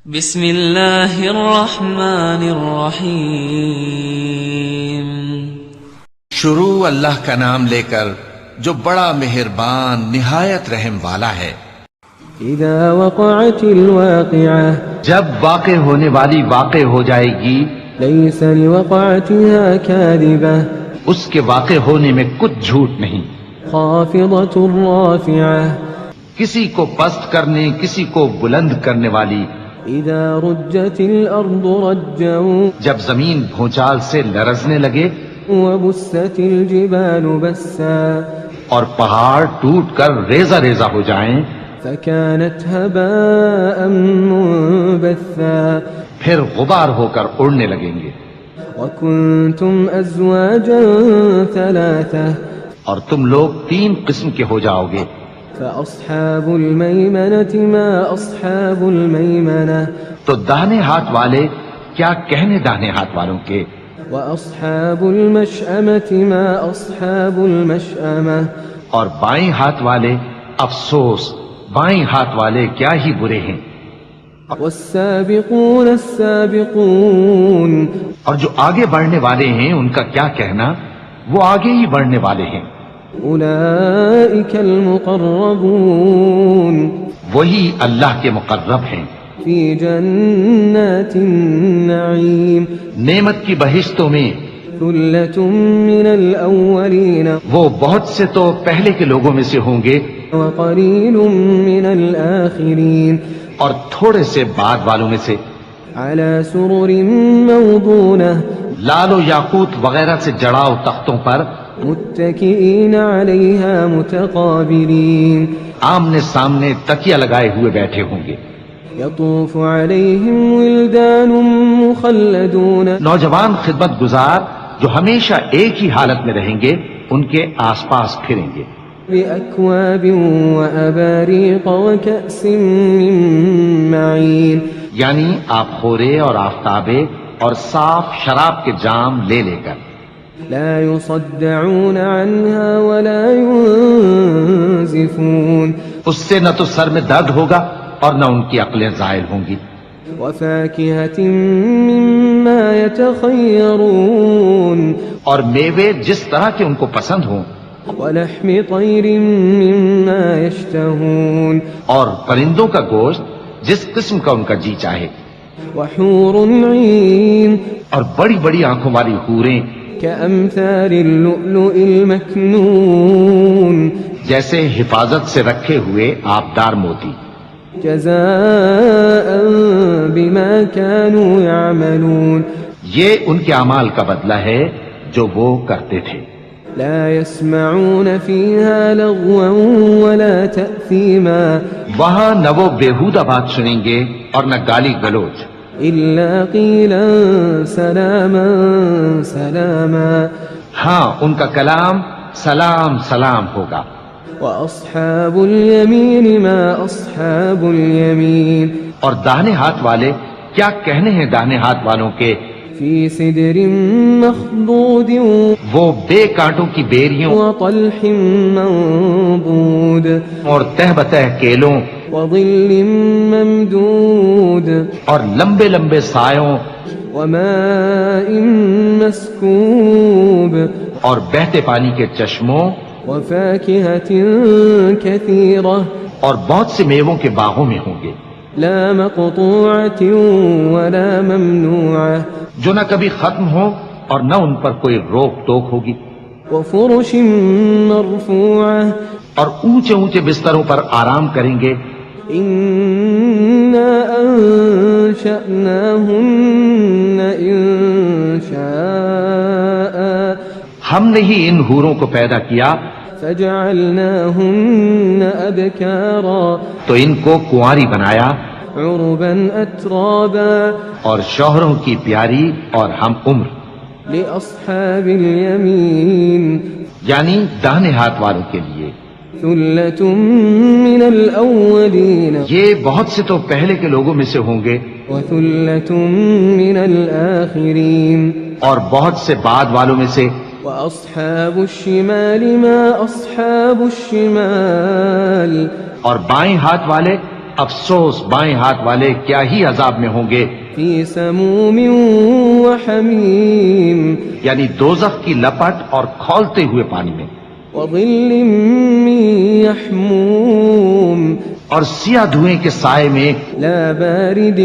بسم اللہ الرحمن الرحیم۔ شروع اللہ کا نام لے کر جو بڑا مہربان نہایت رحم والا ہے۔ اذا وقعت الواقعہ، جب واقع ہونے والی واقع ہو جائے گی، لیس لوقعتها کاذبہ، اس کے واقع ہونے میں کچھ جھوٹ نہیں۔ خافضۃ رافعہ، کسی کو پست کرنے کسی کو بلند کرنے والی۔ اذا رجت الارض رجا، جب زمین بھونچال سے لرزنے لگے وبست الجبال بسا، اور پہاڑ ٹوٹ کر ریزہ ریزہ ہو جائیں، فكانت هباء منبثا، پھر غبار ہو کر اڑنے لگیں گے۔ وكنتم ازواجا ثلاثة، اور تم لوگ 3 قسم کے ہو جاؤ گے۔ فأصحاب الميمنة ما أصحاب الميمنة، تو داہنے ہاتھ والے کیا کہنے داہنے ہاتھ والوں کے، وأصحاب المشأمة ما أصحاب المشأمة، اور بائیں ہاتھ والے افسوس بائیں ہاتھ والے کیا ہی برے ہیں۔ والسابقون السابقون، اور جو آگے بڑھنے والے ہیں ان کا کیا کہنا، وہ آگے ہی بڑھنے والے ہیں۔ أولئك المقربون، وہی اللہ کے مقرب ہیں، في جنات النعيم، نعمت کی بہشتوں میں۔ ثلة من الأولين وہ بہت سے تو پہلے کے لوگوں میں سے ہوں گے، وقليل من الآخرين، اور تھوڑے سے بعد والوں میں سے۔ على سرر موضونة، لال و یاقوت وغیرہ سے جڑاؤ تختوں پر، متكئين عليها متقابلين، آمنے سامنے تکیہ لگائے ہوئے بیٹھے ہوں گے۔ يطوف عليهم ولدان مخلدون، نوجوان خدمت گزار جو ہمیشہ ایک ہی حالت میں رہیں گے ان کے آس پاس پھریں گے۔ بأكواب وأباريق وكأس من معين، یعنی آپ خورے اور آفتابے اور صاف شراب کے جام لے لے کر۔ لا يصدعون عنها ولا ينزفون، اس سے نہ تو سر میں درد ہوگا اور نہ ان کی عقلیں زائل ہوں گی۔ وفاكهة مما يتخيرون، اور میوے جس طرح کے ان کو پسند ہوں، ولحم طير مما يشتهون، اور پرندوں کا گوشت جس قسم کا ان کا جی چاہے، وحور عين اور بڑی بڑی آنکھوں والی حوریں كأمثال اللؤلؤ المكنون، جیسے حفاظت سے رکھے ہوئے آبدار موتی۔ جزاء بما كانوا يعملون، یہ ان کے اعمال کا بدلہ ہے جو وہ کرتے تھے۔ لا يسمعون فيها لغوا ولا تأثيما، وہاں نہ وہ بیہودہ بات سنیں گے اور نہ گالی گلوچ، إلا قيلا سلاما سلاما، ہاں ان کا کلام سلام سلام ہوگا۔ وأصحاب اليمين ما أصحاب اليمين، اور داہنے ہاتھ والے کیا کہنے ہیں داہنے ہاتھ والوں کے، في سدر مخضود وہ بے کانٹوں کی بیریوں وطلح منضود، اور تہ بتہ کیلوں وظل ممدود، اور لمبے لمبے سایوں وماء مسكوب، اور بہتے پانی کے چشموں وفاكهة كثيرة، اور بہت سے میووں کے باغوں میں ہوں گے، لا مقطوعة ولا ممنوعة، جو نہ کبھی ختم ہو اور نہ ان پر کوئی روک ٹوک ہوگی، وفرش مرفوعة، اور اونچے اونچے بستروں پر آرام کریں گے۔ إنا أنشأناهن إنشاء، ہم نے ہی ان حوروں کو پیدا کیا فجعلناهن أبكارا، تو ان کو کنواری بنایا، عربا أترابا، اور شوہروں کی پیاری اور ہم عمر، لأصحاب اليمين، یعنی داہنے ہاتھ والوں کے لیے۔ ثلة من الأولين یہ بہت سے تو پہلے کے لوگوں میں سے ہوں گے وثلة من الآخرين، اور بہت سے بعد والوں میں سے۔ وأصحاب الشمال ما أصحاب الشمال، اور بائیں ہاتھ والے افسوس بائیں ہاتھ والے کیا ہی عذاب میں ہوں گے، فی سموم وحمیم یعنی دوزخ کی لپٹ اور کھولتے ہوئے پانی میں، وظل من یحموم اور سیاہ دھوئیں کے سائے میں لا بارد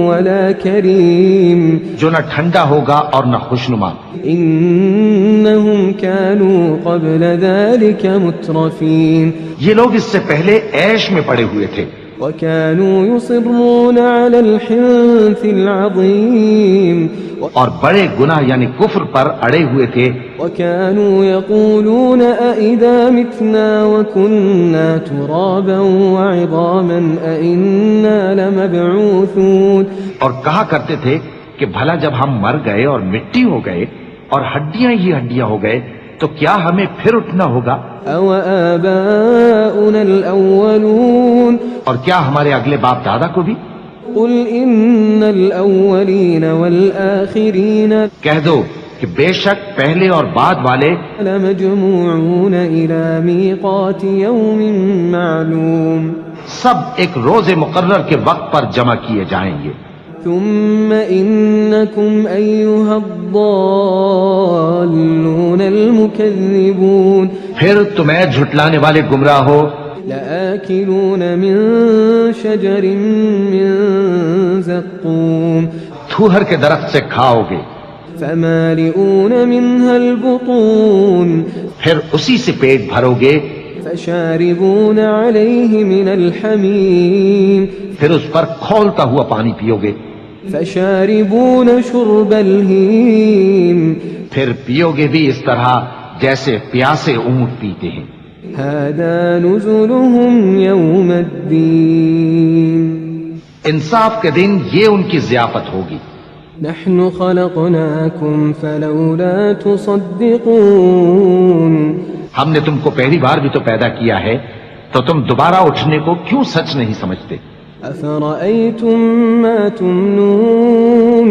ولا کریم جو نہ ٹھنڈا ہوگا اور نہ خوشنما۔ انہم كانوا قبل ذلك مترفین یہ لوگ اس سے پہلے عیش میں پڑے ہوئے تھے، وكانوا يصرون على الحنث العظیم اور بڑے گناہ یعنی کفر پر اڑے ہوئے تھے، وكانوا يقولون أئذا متنا وكنا ترابا وعظاما أئنا لمبعوثون اور کہا کرتے تھے کہ بھلا جب ہم مر گئے اور مٹی ہو گئے اور ہڈیاں ہی ہڈیاں ہو گئے تو کیا ہمیں پھر اٹھنا ہوگا؟ أو آباؤنا الأولون اور کیا ہمارے اگلے باپ دادا کو بھی؟ قل إن الأولين والآخرين کہہ دو کہ بے شک پہلے اور بعد والے لمجموعون إلى ميقات يوم معلوم سب ایک روز مقرر کے وقت پر جمع کیے جائیں گے، ثم إنكم أيها الضالون المكذبون پھر تمہیں جھٹلانے والے گمراہ ہو، لآكلون من شجر من زقوم تھوہر کے درخت سے کھاؤ گے، فمالئون منها البطون پھر اسی سے پیٹ بھرو گے، فشاربون عليه من الحميم پھر اس پر کھولتا ہوا پانی پیو گے، فشاربون شرب الهيم پھر پیو گے بھی اس طرح جیسے پیاسے اونٹ پیتے ہیں۔ هذا نزلهم يوم الدين انصاف کے دن یہ ان کی ضیافت ہوگی۔ نحن خلقناكم فلولا تصدقون ہم نے تم کو پہلی بار بھی تو پیدا کیا ہے تو تم دوبارہ اٹھنے کو کیوں سچ نہیں سمجھتے؟ أفرأيتم ما تمنون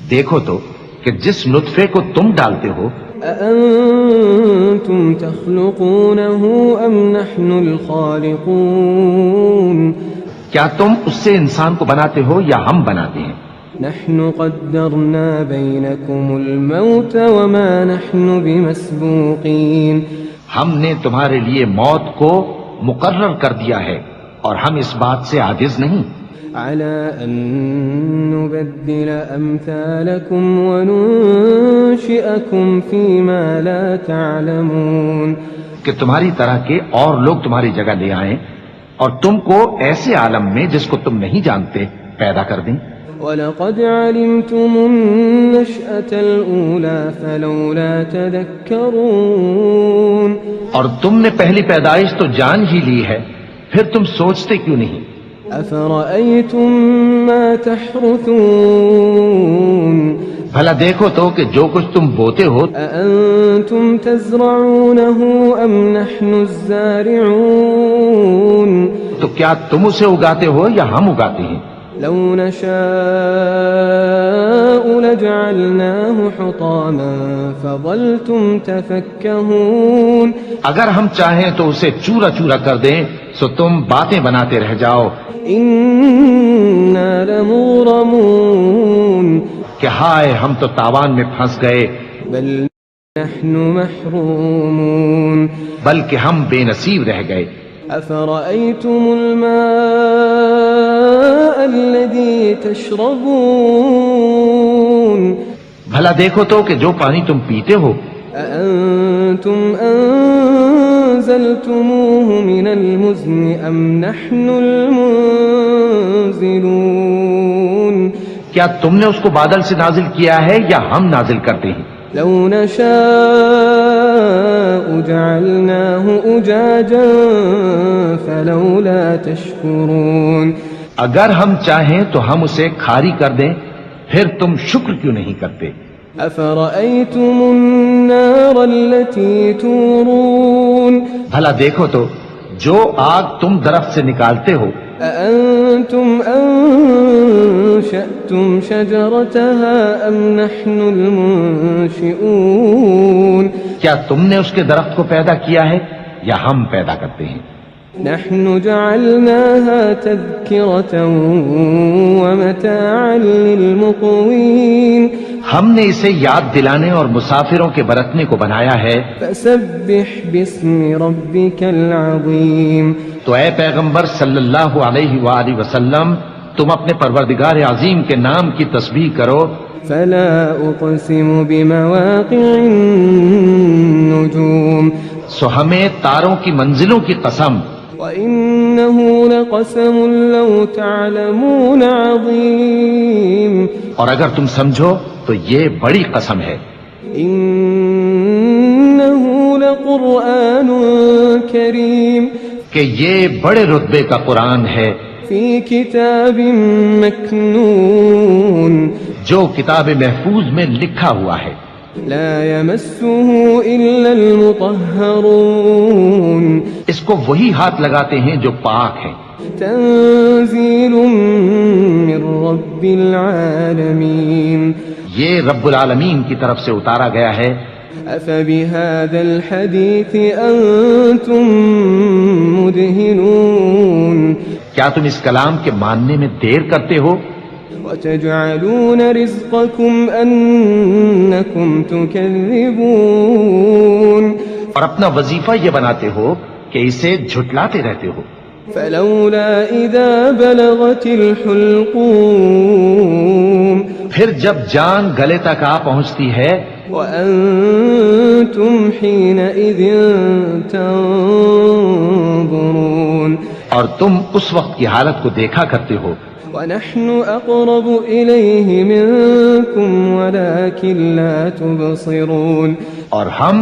دیکھو تو کہ جس نطفے کو تم ڈالتے ہو أأنتم تخلقونه أم نحن الخالقون کیا تم اس سے انسان کو بناتے ہو یا ہم بناتے ہیں؟ نحن قدرنا بينكم الموت وما نحن بمسبوقين ہم نے تمہارے لیے موت کو مقرر کر دیا ہے اور ہم اس بات سے عاجز نہیں، على أن نبدل أمثالكم وننشئكم فيما لا تعلمون کہ تمہاری طرح کے اور لوگ تمہاری جگہ لے آئیں اور تم کو ایسے عالم میں جس کو تم نہیں جانتے پیدا کر دیں۔ وَلَقَدْ عَلِمْتُمُ النَّشْأَةَ الْأُولَى فَلَوْلَا تَذَكَّرُونَ اور تم نے پہلی پیدائش تو جان ہی لی ہے، پھر تم سوچتے کیوں نہیں؟ أَفَرَأَيْتُم مَّا تَحْرُثُونَ بھلا دیکھو تو کہ جو کچھ تم بوتے ہو أَأَنتُمْ تَزْرَعُونَهُ أَمْ نَحْنُ الزَّارِعُونَ تو کیا تم اسے اگاتے ہو یا ہم اگاتے ہیں؟ لو نشاء لجعلناه حطاما فظلتم تفكهون اگر ہم چاہیں تو اسے چورا چورا کر دیں سو تم باتیں بناتے رہ جاؤ إنا لمغرمون کہ ہائے ہم تو تاوان میں پھنس گئے، بل نحن محرومون بلکہ ہم بے نصیب رہ گئے۔ أفرأيتم الماء الذي تشربون بھلا دیکھو تو کہ جو پانی تم پیتے ہو أأنتم أنزلتموه من المزن أم نحن المنزلون کیا تم نے اس کو بادل سے نازل کیا ہے یا ہم نازل کرتے ہیں؟ لو نشاء جعلناه أجاجا فلولا تشكرون اگر ہم چاہیں تو ہم اسے کھاری کر دیں، پھر تم شکر کیوں نہیں کرتے؟ أفرأيتم النار التي تورون بھلا دیکھو تو جو آگ تم درخت سے نکالتے ہو أأنتم أنشأتم شجرتها أم نحن المنشئون کیا تم نے اس کے درخت کو پیدا کیا ہے یا ہم پیدا کرتے ہیں؟ نحن جعلناها تذكرة ومتاعا للمقوين ہم نے اسے یاد دلانے اور مسافروں کے برتنے کو بنایا ہے. فسبح باسم ربك العظيم. تو اے پیغمبر صلی اللہ علیہ وآلہ وسلم تم اپنے پروردگار عظیم کے نام کی تسبیح کرو. فلا أقسم بمواقع النجوم. سو ہمیں تاروں کی منزلوں کی قسم. وإنه لقسم لو تعلمون عظيم. اور اگر تم سمجھو تو یہ بڑی قسم ہے. إنه لقرآن كريم. کہ یہ بڑے رتبے کا قرآن ہے. في كتاب مكنون. جو کتاب محفوظ میں لکھا ہوا ہے. لا يمسه إلا المطهرون. اس کو وہی ہاتھ لگاتے ہیں جو پاک ہیں. تنزيل من رب العالمين. یہ رب العالمین کی طرف سے اتارا گیا ہے. أفبهذا الحديث أنتم مدهنون. کیا تم اس کلام کے ماننے میں دیر کرتے ہو؟ وتجعلون رزقكم أنكم تكذبون. اور اپنا وظیفہ یہ بناتے ہو کہ اسے جھٹلاتے رہتے ہو. فلولا إذا بلغت الحلقوم. پھر جب جان گلے تک آ پہنچتی ہے وأنتم حينئذ تنظرون. اور تم اس وقت کی حالت کو دیکھا کرتے ہو. ونحن أقرب إليه منكم ولكن لا تبصرون. اور ہم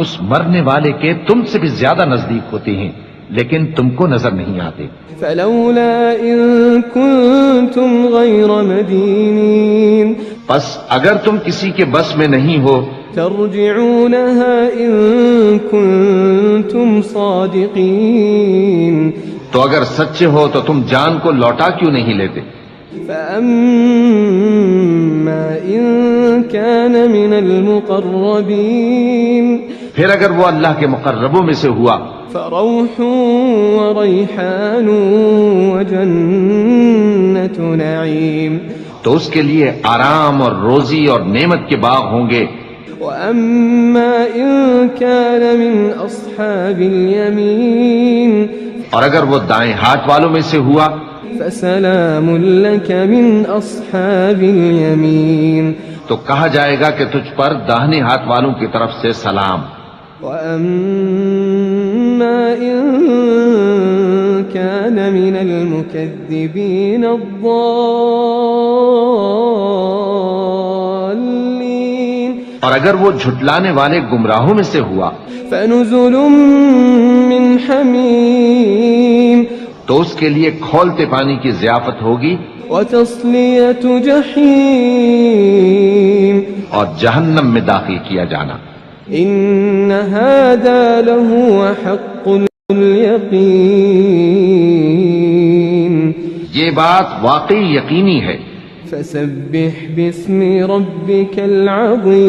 اس مرنے والے کے تم سے بھی زیادہ نزدیک ہوتے ہیں لیکن تم کو نظر نہیں آتے. فلولا إن كنتم غير مدينين. بس اگر تم کسی کے بس میں نہیں ہو ترجعونها إن كنتم صادقين. تو اگر سچے ہو تو تم جان کو لوٹا کیوں نہیں لیتے؟ فأما إن كان من المقربين. پھر اگر وہ اللہ کے مقربوں میں سے ہوا فروح وريحان وجنة نعيم. تو اس کے لیے آرام اور روزی اور نعمت کے باغ ہوں گے. وأما إن كان من أصحاب اليمين. اور اگر وہ دائیں ہاتھ والوں میں سے ہوا فسلام لك من أصحاب اليمين. تو کہا جائے گا کہ تجھ پر داہنے ہاتھ والوں کی طرف سے سلام. وأما إن كان من المكذبين الضالين. اور اگر وہ جھٹلانے والے گمراہوں میں سے ہوا فنزل من حمیم. تو اس کے لیے کھولتے پانی کی ضیافت ہوگی وتصلیۃ جحیم. اور جہنم میں داخل کیا جانا. ان هذا لهو حق اليقین. یہ بات واقعی یقینی ہے. فسبح باسم ربك العظیم.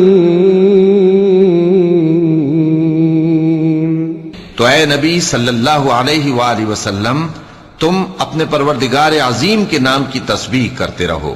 تو اے نبی صلی اللہ علیہ وآلہ وسلم تم اپنے پروردگار عظیم کے نام کی تسبیح کرتے رہو.